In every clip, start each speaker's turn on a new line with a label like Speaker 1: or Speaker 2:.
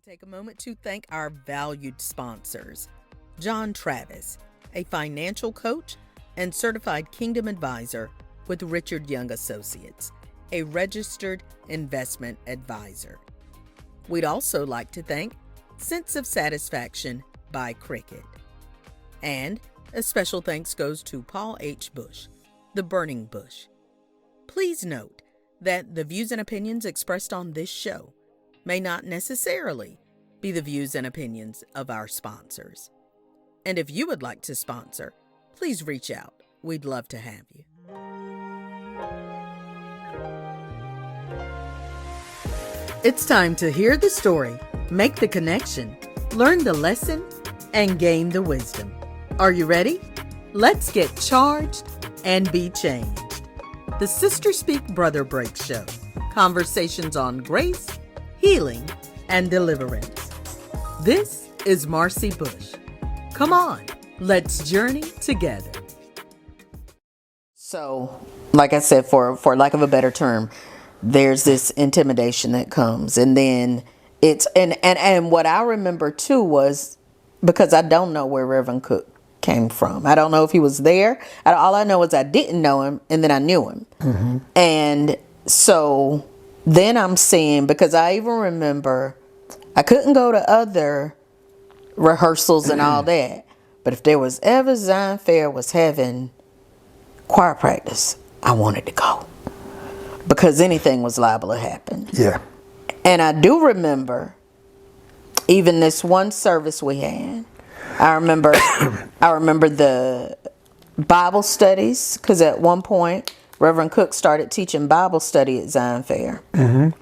Speaker 1: Take a moment to thank our valued sponsors. John Travis, a financial coach and certified Kingdom advisor with Richard Young Associates, a registered investment advisor. We'd also like to thank Sense of Satisfaction by Cricket. And a special thanks goes to Paul H. Bush, the Burning Bush. Please note that the views and opinions expressed on this show may not necessarily be the views and opinions of our sponsors. And if you would like to sponsor, please reach out. We'd love to have you. It's time to hear the story, make the connection, learn the lesson, and gain the wisdom. Are you ready? Let's get charged and be changed. The SisterSpeak+BrotherBreak show. Conversations on grace, healing, and deliverance. This is Marcy Bush. Come on, let's journey together. So, like I said, for lack of a better term, there's this intimidation that comes. And then it's, and what I remember too was, because I don't know where Reverend Cook came from. I don't know if he was there. All I know is I didn't know him, and then I knew him. Mm-hmm. And so then I'm seeing, because I even remember I couldn't go to other rehearsals and all that, but if there was ever Zion Fair was having choir practice, I wanted to go, because anything was liable to happen.
Speaker 2: Yeah.
Speaker 1: And I do remember even this one service we had. I remember the Bible studies, because at one point Reverend Cook started teaching Bible study at Zion Fair. Mm-hmm.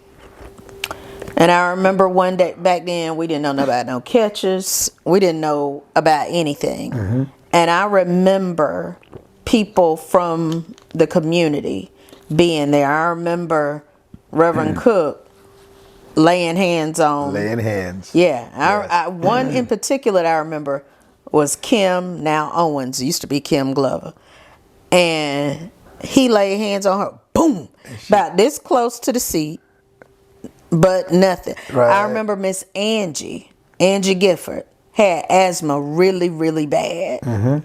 Speaker 1: And I remember one day back then, we didn't know about no catches. We didn't know about anything. Mm-hmm. And I remember people from the community being there. I remember Reverend Cook laying hands. Yeah. One in particular that I remember was Kim, now Owens, used to be Kim Glover. And he laid hands on her, boom, about this close to the seat, but nothing. Right. I remember Miss Angie Gifford, had asthma really, really bad. Mm-hmm.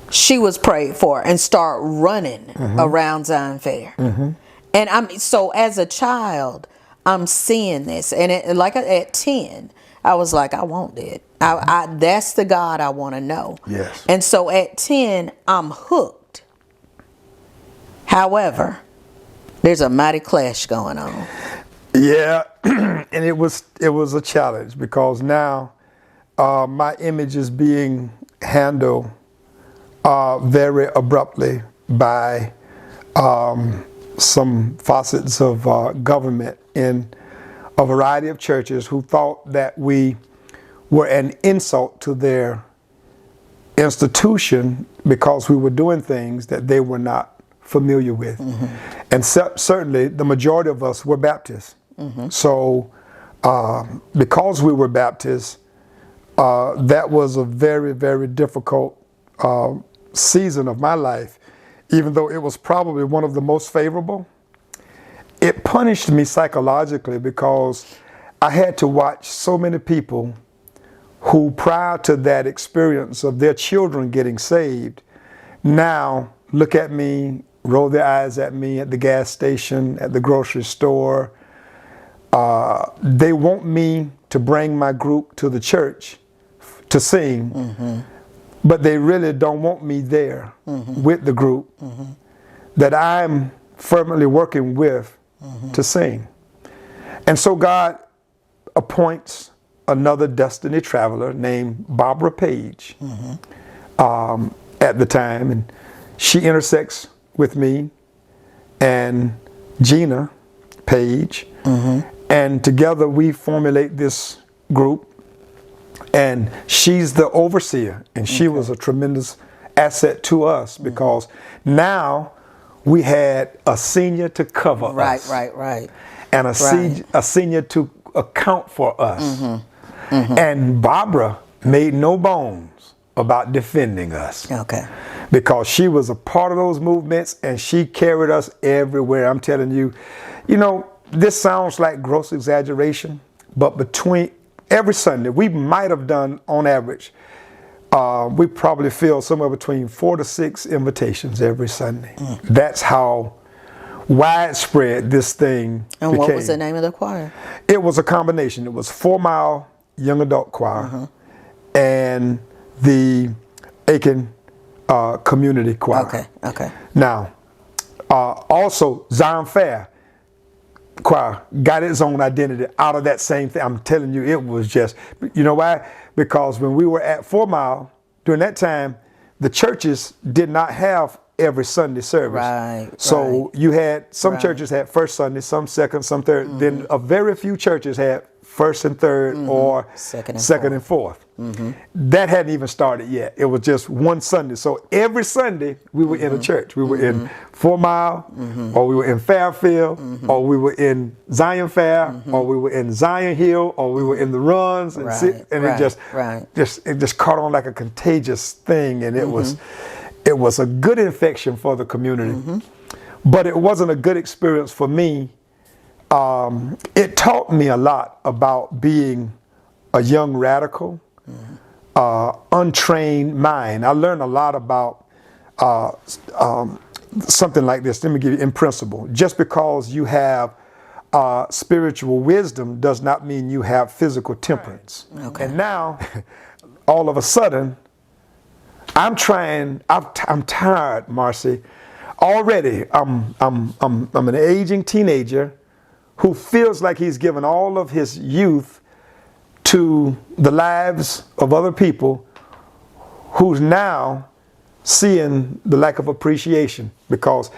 Speaker 1: She was prayed for and started running around Zion Fair. Mm-hmm. And so as a child, I'm seeing this. And at 10, I was like, I want that. That's the God I want to know. Yes. And so at 10, I'm hooked. However, there's a mighty clash going on.
Speaker 2: Yeah, and it was a challenge, because now my image is being handled very abruptly by some facets of government in a variety of churches who thought that we were an insult to their institution because we were doing things that they were not familiar with. Mm-hmm. And certainly the majority of us were Baptists. Mm-hmm. So because we were Baptists, that was a very, very difficult season of my life. Even though it was probably one of the most favorable, it punished me psychologically, because I had to watch so many people who, prior to that experience of their children getting saved, now look at me, roll their eyes at me at the gas station, at the grocery store. They want me to bring my group to the church to sing, but they really don't want me there with the group that I'm firmly working with to sing. And so God appoints another destiny traveler named Barbara Page at the time, and she intersects with me and Gina Page, and together we formulate this group, and she's the overseer, and she was a tremendous asset to us, because now we had a senior to cover us. Right. And a senior to account for us. And Barbara made no bones about defending us. Okay. Because she was a part of those movements, and she carried us everywhere. I'm telling you, this sounds like gross exaggeration, but between every Sunday, we might have done on average, we probably filled somewhere between 4 to 6 invitations every Sunday. That's how widespread this thing
Speaker 1: And
Speaker 2: became.
Speaker 1: what was the name of the choir?
Speaker 2: It was a combination. It was 4 Mile Young Adult Choir and the Aiken Community Choir. Okay. Now, also Zion Fair Choir got its own identity out of that same thing. I'm telling you, it was just, you know why? Because when we were at 4 Mile, during that time, the churches did not have every Sunday service.
Speaker 1: Right.
Speaker 2: So you had, some churches had first Sunday, some second, some third. Then a very few churches had first and third or second and fourth. That hadn't even started yet. It was just one Sunday. So every Sunday we were in a church. We were in 4 Mile, or we were in Fairfield, or we were in Zion Fair, or we were in Zion Hill, or we were in the runs, and it just caught on like a contagious thing, and it was a good infection for the community. But it wasn't a good experience for me. It taught me a lot about being a young radical, untrained mind. I learned a lot about something like this. Let me give you in principle. Just because you have spiritual wisdom does not mean you have physical temperance. Okay. And now, all of a sudden, I'm tired, Marcy. Already, I'm an aging teenager who feels like he's given all of his youth to the lives of other people, who's now seeing the lack of appreciation. Because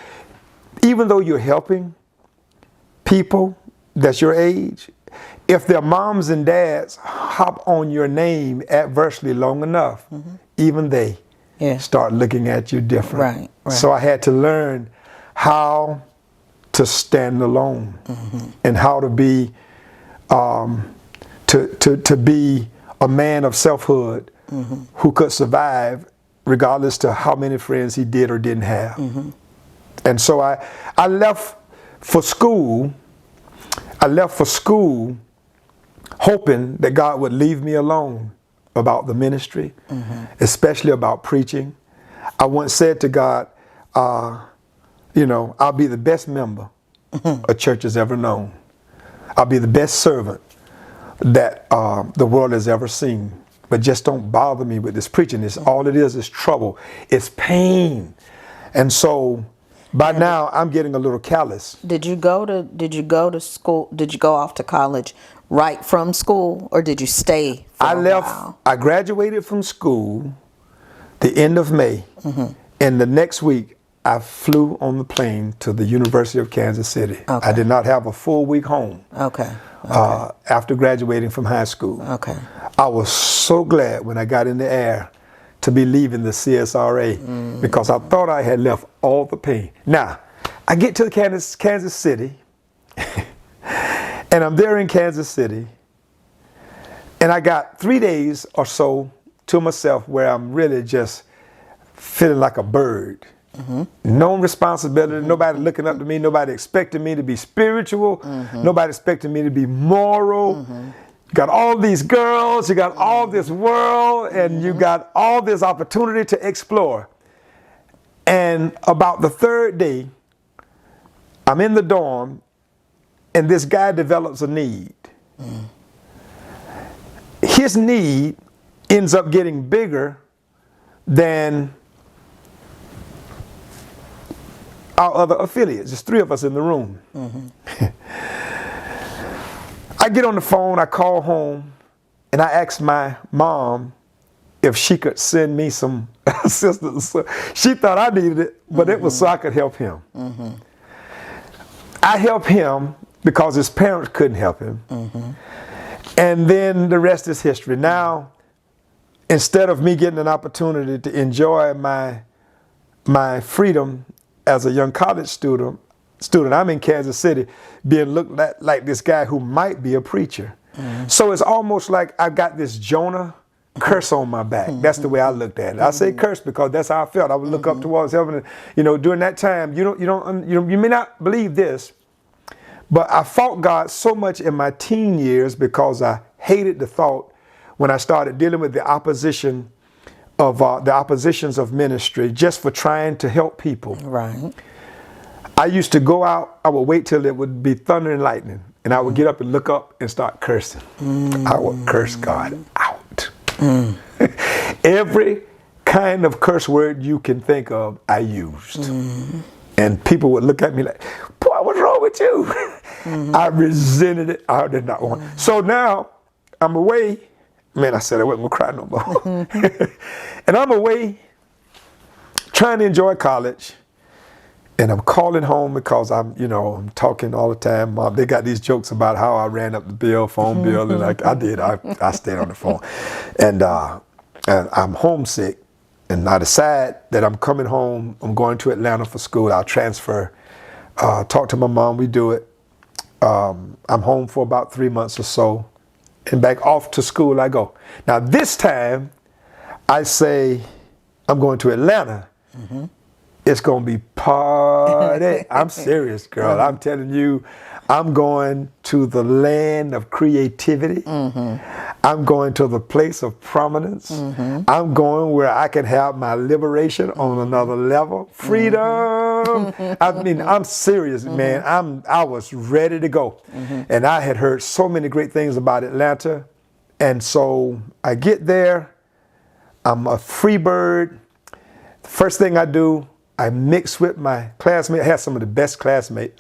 Speaker 2: even though you're helping people that's your age, if their moms and dads hop on your name adversely long enough, even they start looking at you different. Right. So I had to learn how to stand alone and how to be to be a man of selfhood who could survive regardless to how many friends he did or didn't have. And so I left for school. Hoping that God would leave me alone about the ministry, especially about preaching. I once said to God, I'll be the best member a church has ever known. I'll be the best servant that the world has ever seen. But just don't bother me with this preaching. All it is trouble. It's pain. And so by now I'm getting a little callous.
Speaker 1: Did you go to school? Did you go off to college right from school, or did you stay for a while?
Speaker 2: I graduated from school the end of May. And the next week I flew on the plane to the University of Kansas City. Okay. I did not have a full week home. After graduating from high school. I was so glad when I got in the air to be leaving the CSRA because I thought I had left all the pain. Now, I get to Kansas City, and I'm there in Kansas City, and I got 3 days or so to myself where I'm really just feeling like a bird. No responsibility, nobody looking up to me, nobody expecting me to be spiritual, nobody expecting me to be moral. You got all these girls, you got all this world, and you got all this opportunity to explore. And about the third day, I'm in the dorm, and this guy develops a need. His need ends up getting bigger than our other affiliates. There's 3 of us in the room. I get on the phone, I call home, and I ask my mom if she could send me some assistance. She thought I needed it, but it was so I could help him. I helped him because his parents couldn't help him. And then the rest is history. Now, instead of me getting an opportunity to enjoy my freedom as a young college student, I'm in Kansas City being looked at like this guy who might be a preacher. So it's almost like I got this Jonah curse on my back. That's the way I looked at it. I say curse because that's how I felt. I would look up towards heaven, and during that time, you may not believe this, But I fought God so much in my teen years because I hated the thought when I started dealing with the opposition of the oppositions of ministry just for trying to help people.
Speaker 1: Right.
Speaker 2: I used to go out, I would wait till it would be thunder and lightning, and I would get up and look up and start cursing. I would curse God out. Every kind of curse word you can think of, I used. And people would look at me like, boy, what's wrong with you? I resented it. I did not want it. So now I'm away. Man, I said I wasn't going to cry no more. And I'm away trying to enjoy college. And I'm calling home because I'm talking all the time. Mom, they got these jokes about how I ran up the phone bill, and I did. I stayed on the phone. And I'm homesick. And I decide that I'm coming home. I'm going to Atlanta for school. I'll transfer. Talk to my mom. We do it. I'm home for about 3 months or so. And back off to school I go. Now this time, I say, I'm going to Atlanta. It's going to be party. I'm serious, girl. I'm telling you, I'm going to the land of creativity. I'm going to the place of prominence. I'm going where I can have my liberation on another level. Freedom. I mean, I'm serious, man. I was ready to go. And I had heard so many great things about Atlanta. And so I get there. I'm a free bird. The first thing I do, I mix with my classmates. I had some of the best classmates,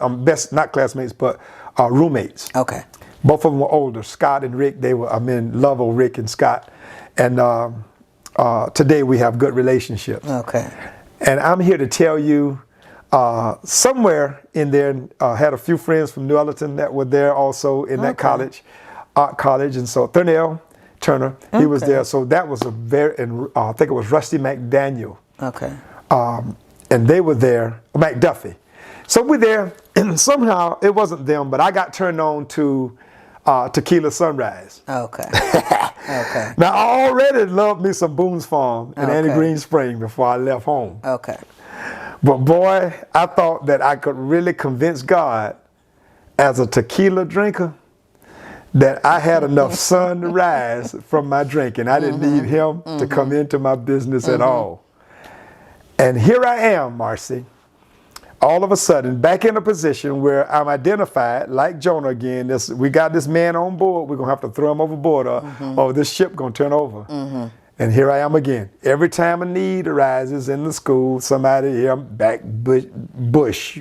Speaker 2: not classmates, but roommates.
Speaker 1: Okay.
Speaker 2: Both of them were older, Scott and Rick. I'm in love with Rick and Scott. And today we have good relationships.
Speaker 1: Okay.
Speaker 2: And I'm here to tell you, somewhere in there, had a few friends from New Orleans that were there also in that college, art college. And so Thurnell Turner, he was there. So that was I think it was Rusty McDaniel.
Speaker 1: Okay.
Speaker 2: And they were there, McDuffie. So we're there, and somehow it wasn't them, but I got turned on to Tequila Sunrise.
Speaker 1: Okay. Okay.
Speaker 2: Now I already loved me some Boone's Farm and Annie Green Spring before I left home.
Speaker 1: Okay.
Speaker 2: But boy, I thought that I could really convince God as a tequila drinker that I had enough sun to rise from my drinking. I didn't need him to come into my business at all. And here I am, Marcy, all of a sudden back in a position where I'm identified like Jonah again. We got this man on board. We're going to have to throw him overboard or this ship going to turn over. And here I am again. Every time a need arises in the school, somebody here, I'm back bush.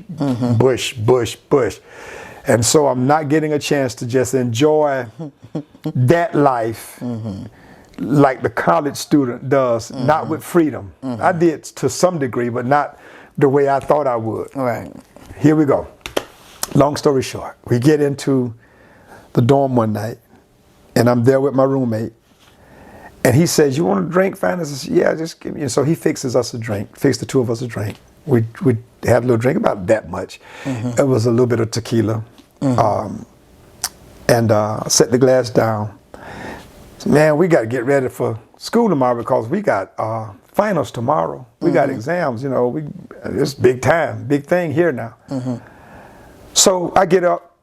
Speaker 2: And so I'm not getting a chance to just enjoy that life like the college student does, not with freedom. I did to some degree, but not the way I thought I would.
Speaker 1: Right.
Speaker 2: Here we go. Long story short, we get into the dorm one night, and I'm there with my roommate, and he says, "You want a drink, Finace?" I said, "Yeah, just give me." And so he fixes us a drink, fixed the two of us a drink. We had a little drink, about that much. It was a little bit of tequila, and set the glass down. Man, we got to get ready for school tomorrow because we got finals tomorrow. We got exams, it's big time, big thing here now. So I get up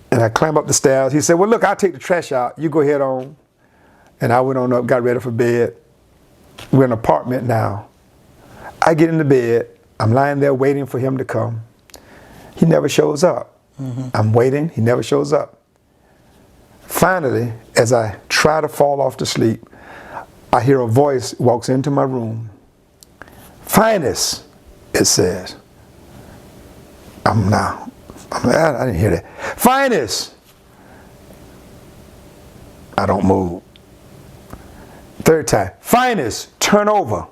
Speaker 2: and I climb up the stairs. He said, "Well, look, I'll take the trash out. You go ahead on." And I went on up, got ready for bed. We're in an apartment now. I get into bed. I'm lying there waiting for him to come. He never shows up. I'm waiting. He never shows up. Finally, as I try to fall off to sleep, I hear a voice walks into my room. "Finace," it says. I didn't hear that. "Finace." I don't move. Third time, "Finace, turn over."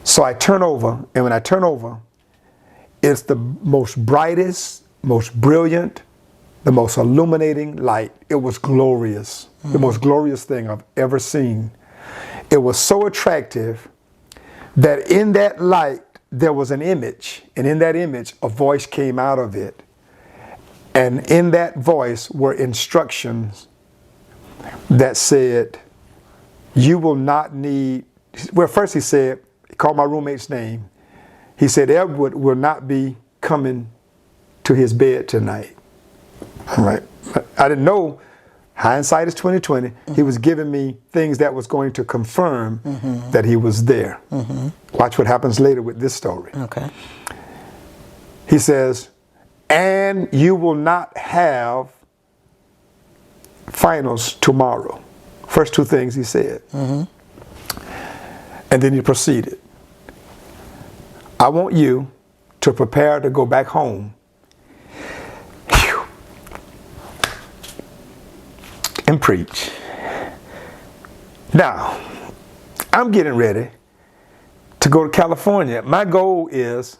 Speaker 2: So I turn over, and when I turn over, it's the most brightest, most brilliant, the most illuminating light. It was glorious. The most glorious thing I've ever seen. It was so attractive that in that light there was an image, and in that image a voice came out of it. And in that voice were instructions that said, "You will not need," well, first he called my roommate's name. He said, "Edward will not be coming to his bed tonight. I'm like, I didn't know. Hindsight is 2020. He was giving me things that was going to confirm that he was there. Watch what happens later with this story.
Speaker 1: Okay.
Speaker 2: He says, and you will not have finals tomorrow. First two things he said. And then he proceeded. I want you to prepare to go back home. Whew. And preach. Now, I'm getting ready to go to California. My goal is,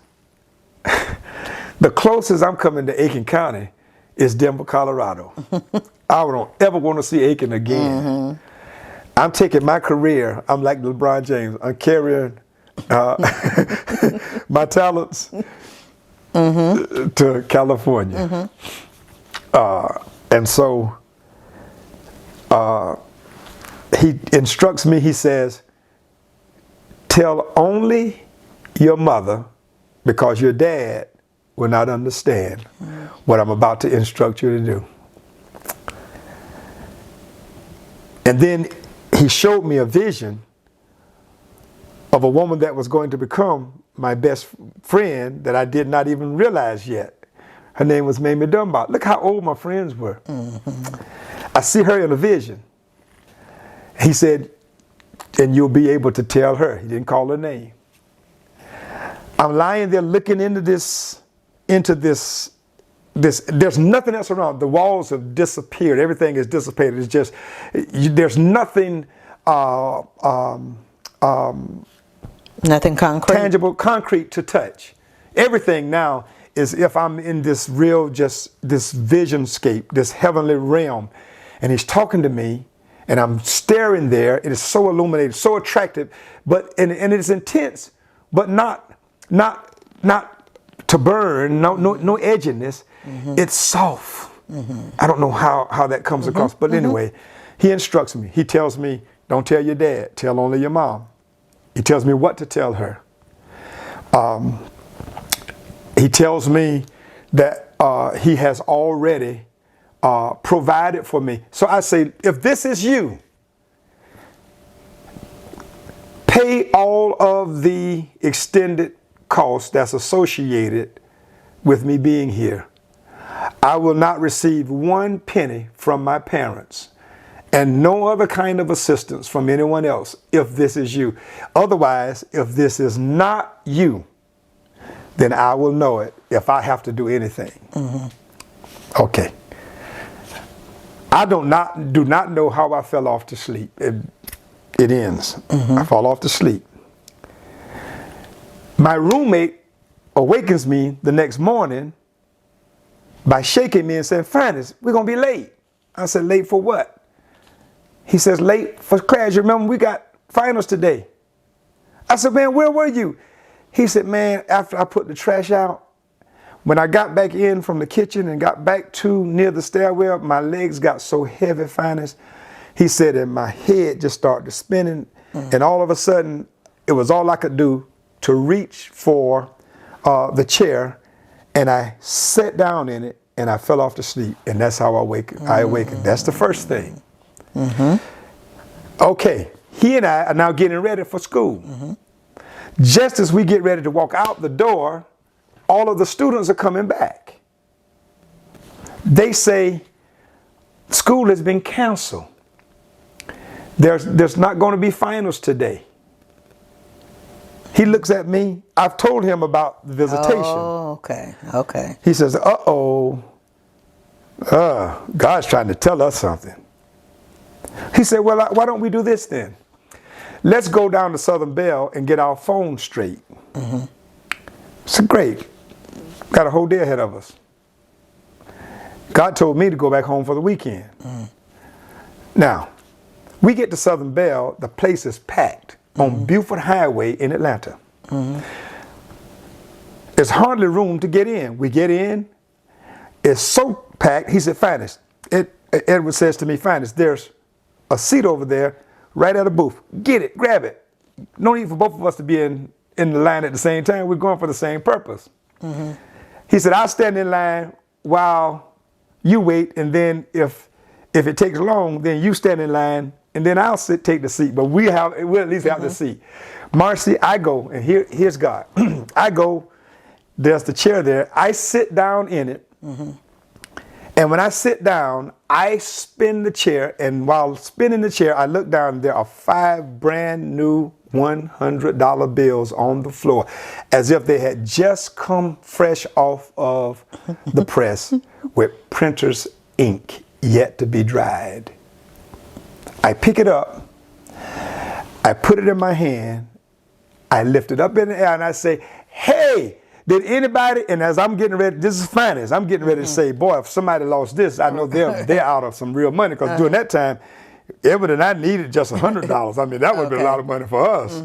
Speaker 2: the closest I'm coming to Aiken County is Denver, Colorado. I don't ever want to see Aiken again. I'm taking my career, I'm like LeBron James, I'm carrying my talents to California. And so he instructs me, he says, tell only your mother, because your dad will not understand what I'm about to instruct you to do. And then he showed me a vision of a woman that was going to become my best friend that I did not even realize yet. Her name was Mamie Dunbar. Look how old my friends were. I see her in a vision. He said, and you'll be able to tell her. He didn't call her name. I'm lying there looking into this, there's nothing else around. The walls have disappeared. Everything is dissipated. It's just, there's nothing
Speaker 1: nothing concrete.
Speaker 2: Tangible, concrete to touch. Everything now is if I'm in this real, just this visionscape, this heavenly realm, and he's talking to me, and I'm staring there. It is so illuminated, so attractive, but and it is intense, but not to burn. No edginess. It's soft. I don't know how that comes across, but anyway, he instructs me. He tells me, don't tell your dad, tell only your mom. He tells me what to tell her. He tells me that he has already provided for me. So I say, if this is you, pay all of the extended cost that's associated with me being here. I will not receive 1 penny from my parents and no other kind of assistance from anyone else if this is you. Otherwise, if this is not you, then I will know it if I have to do anything. Okay. I do not know how I fell off to sleep. It ends. I fall off to sleep. My roommate awakens me the next morning by shaking me and saying, Finace, we're going to be late. I said, late for what? He says, late for class. You remember we got finals today. I said, man, where were you? He said, man, after I put the trash out, when I got back in from the kitchen and got back to near the stairwell, my legs got so heavy, Finace. He said, and my head just started spinning. And all of a sudden, it was all I could do to reach for the chair. And I sat down in it and I fell off to sleep. And that's how I awakened. That's the first thing. Okay, he and I are now getting ready for school. Just as we get ready to walk out the door, all of the students are coming back. They say, school has been canceled. There's not going to be finals today. He looks at me. I've told him about the visitation.
Speaker 1: Oh, okay.
Speaker 2: He says, God's trying to tell us something. He said, well, why don't we do this then? Let's go down to Southern Bell and get our phone straight. I said, great. Got a whole day ahead of us. God told me to go back home for the weekend. Now, we get to Southern Bell, the place is packed on Buford Highway in Atlanta. There's hardly room to get in. We get in, it's so packed. He said, Finace, Edward says to me, Finace, there's a seat over there right at a booth. Get it, grab it. No need for both of us to be in the line at the same time. We're going for the same purpose. He said, I'll stand in line while you wait, and then if it takes long, then you stand in line, and then I'll take the seat. But we'll at least have the seat. Marcy, I go, and here's God. I go, there's the chair there. I sit down in it. And when I sit down, I spin the chair. And while spinning the chair, I look down, and there are 5 brand new $100 bills on the floor, as if they had just come fresh off of the press with printer's ink yet to be dried. I pick it up, I put it in my hand, I lift it up in the air, and I say, hey, did anybody, and as I'm getting ready, this is Finace, I'm getting ready to say, boy, if somebody lost this, I know they're out of some real money, because during that time, everything I needed just $100. I mean, that would have been a lot of money for us.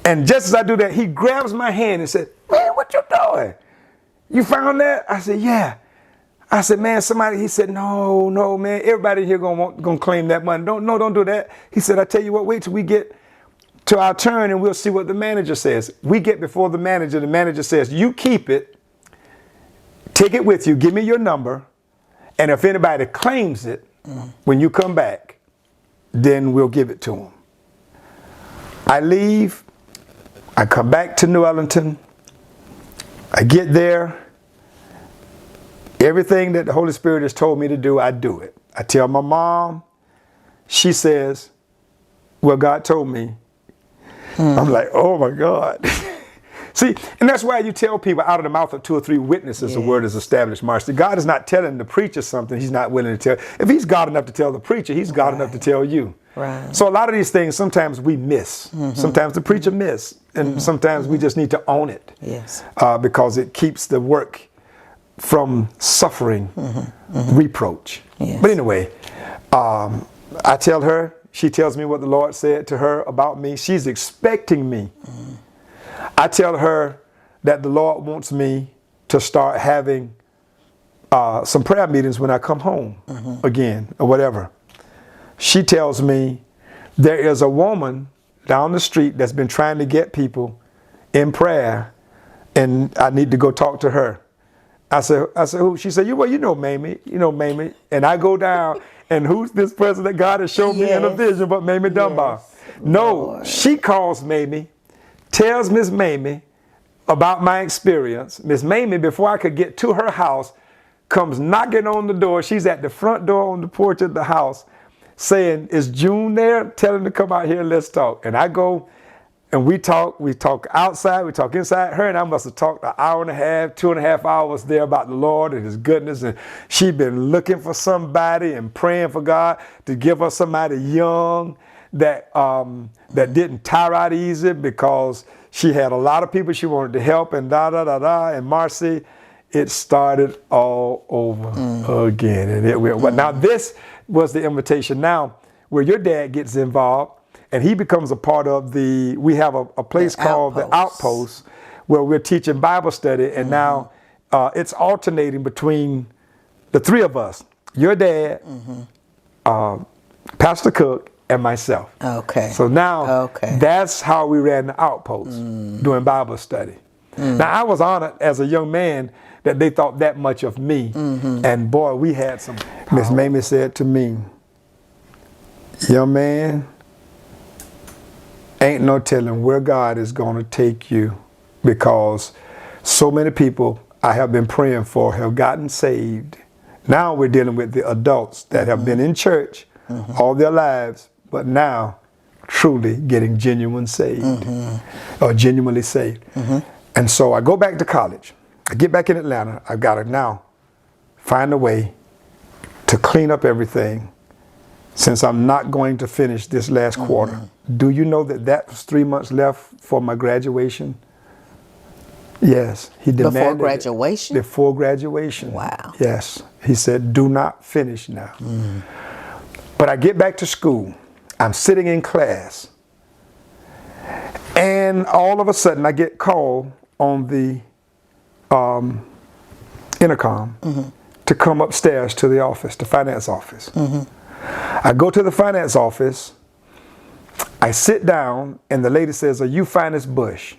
Speaker 2: And just as I do that, he grabs my hand and said, man, what you doing? You found that? I said, yeah. I said, man, somebody, he said, no, man, everybody here gonna claim that money. Don't do that. He said, I tell you what, wait till we get to our turn and we'll see what the manager says. We get before the manager says, you keep it, take it with you, give me your number, and if anybody claims it, when you come back, then we'll give it to them. I leave, I come back to New Ellington, I get there, everything that the Holy Spirit has told me to do, I do it. I tell my mom, she says, well, God told me. I'm like, oh my God. See, and that's why you tell people out of the mouth of 2 or 3 witnesses, the word is established, Marcy. God is not telling the preacher something he's not willing to tell. If he's God enough to tell the preacher, he's God enough to tell you.
Speaker 1: Right.
Speaker 2: So a lot of these things, sometimes we miss. Sometimes the preacher miss. And sometimes we just need to own it.
Speaker 1: Yes.
Speaker 2: Because it keeps the work from suffering reproach.
Speaker 1: Yes.
Speaker 2: But anyway, I tell her, she tells me what the Lord said to her about me. She's expecting me. I tell her that the Lord wants me to start having some prayer meetings when I come home again or whatever. She tells me there is a woman down the street that's been trying to get people in prayer, and I need to go talk to her. I said, who? She said, well, you know Mamie. And I go down, and who's this person that God has shown me in a vision but Mamie Dunbar? No, Lord. She calls Mamie, tells Miss Mamie about my experience. Miss Mamie, before I could get to her house, comes knocking on the door. She's at the front door on the porch of the house saying, is June there? Tell him to come out here and let's talk. And I go and we talk outside, we talk inside. Her and I must have talked an hour and a half, 2.5 hours there about the Lord and his goodness. And she'd been looking for somebody and praying for God to give her somebody young that didn't tire out easy, because she had a lot of people she wanted to help, and And Marcy, it started all over again. And it went. Now this was the invitation now where your dad gets involved, and he becomes a part of we have a place called the Outpost, where we're teaching Bible study, and now it's alternating between the 3 of us, your dad, Pastor Cook, and myself.
Speaker 1: Okay.
Speaker 2: So now that's how we ran the Outpost, doing Bible study. Now I was honored as a young man that they thought that much of me. And boy, we had some. Miss Mamie said to me, young man, ain't no telling where God is going to take you, because so many people I have been praying for have gotten saved. Now we're dealing with the adults that have been in church all their lives, but now truly getting genuinely saved. And so I go back to college. I get back in Atlanta. I've got to now find a way to clean up everything, since I'm not going to finish this last quarter. Do you know that was 3 months left for my graduation? Yes. He demanded
Speaker 1: before graduation?
Speaker 2: Before graduation.
Speaker 1: Wow.
Speaker 2: Yes. He said, do not finish now. But I get back to school. I'm sitting in class. And all of a sudden I get called on the intercom to come upstairs to the office, the finance office. I go to the finance office, I sit down, and the lady says, are you Finace Bush?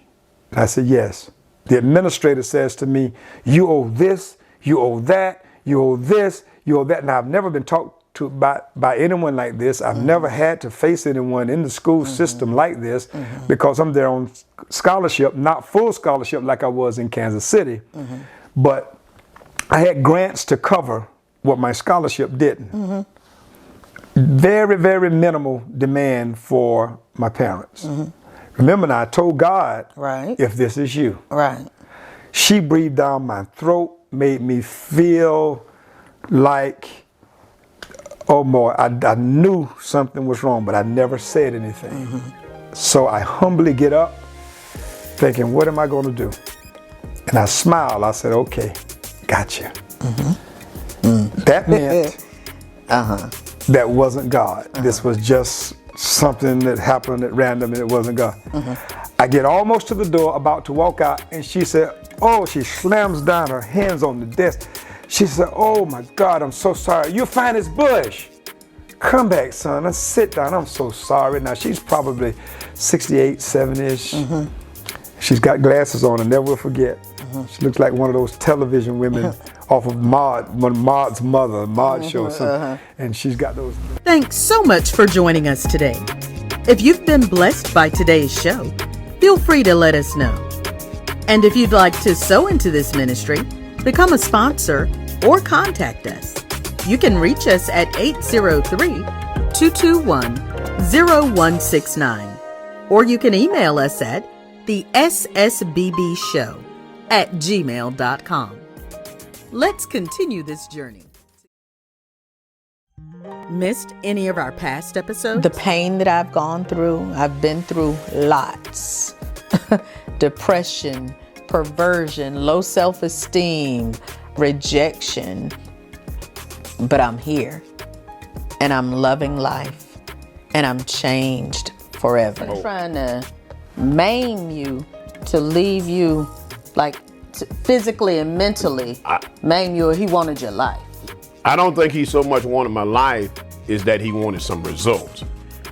Speaker 2: I said, yes. the administrator says to me, you owe this, you owe that, you owe this, you owe that. Now, I've never been talked to by anyone like this. I've never had to face anyone in the school system like this because I'm there on scholarship, not full scholarship like I was in Kansas City. But I had grants to cover what my scholarship didn't. Very, very minimal demand for my parents. Remember now, I told God, if this is you. She breathed down my throat, made me feel like, oh boy, I knew something was wrong, but I never said anything. So I humbly get up, thinking, what am I going to do? And I smiled. I said, okay, gotcha. That meant that wasn't God. This was just something that happened at random, and it wasn't God. I get almost to the door, about to walk out, and she said, oh, she slams down her hands on the desk. She said, oh my God, I'm so sorry. You're Finace Bush. Come back, son. Let's sit down. I'm so sorry. Now, she's probably 68, 70-ish. She's got glasses on, I never will forget. She looks like one of those television women off of Maud's mother, Maud show or something. And she's got those.
Speaker 1: Thanks so much for joining us today. If you've been blessed by today's show, feel free to let us know. And if you'd like to sow into this ministry, become a sponsor, or contact us, you can reach us at 803-221-0169. Or you can email us at the ssbbshow@gmail.com. Let's continue this journey. Missed any of our past episodes?
Speaker 3: The pain that I've gone through, I've been through lots. Depression, perversion, low self-esteem, rejection. But I'm here, and I'm loving life, and I'm changed forever. I'm trying to maim you, to leave you, like physically and mentally, maim you. He wanted your life.
Speaker 4: I don't think he so much wanted my life is that he wanted some results.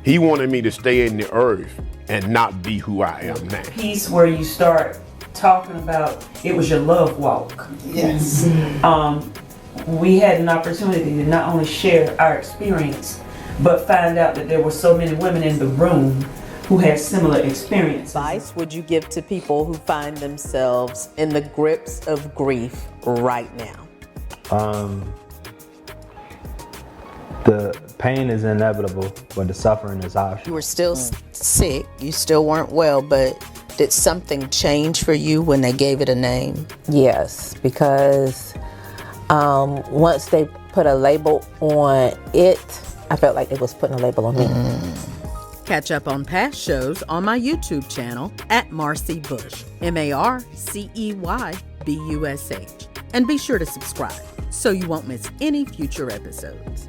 Speaker 4: He wanted me to stay in the earth and not be who I am now.
Speaker 5: Piece where you start talking about it was your love walk.
Speaker 3: Yes.
Speaker 5: We had an opportunity to not only share our experience, but find out that there were so many women in the room who had similar experiences.
Speaker 3: Advice would you give to people who find themselves in the grips of grief right now?
Speaker 6: The pain is inevitable, but the suffering is optional.
Speaker 3: You were still sick, you still weren't well, but did something change for you when they gave it a name?
Speaker 7: Yes, because once they put a label on it, I felt like it was putting a label on me.
Speaker 1: Catch up on past shows on my YouTube channel at Marcy Bush, MarceyBush. And be sure to subscribe so you won't miss any future episodes.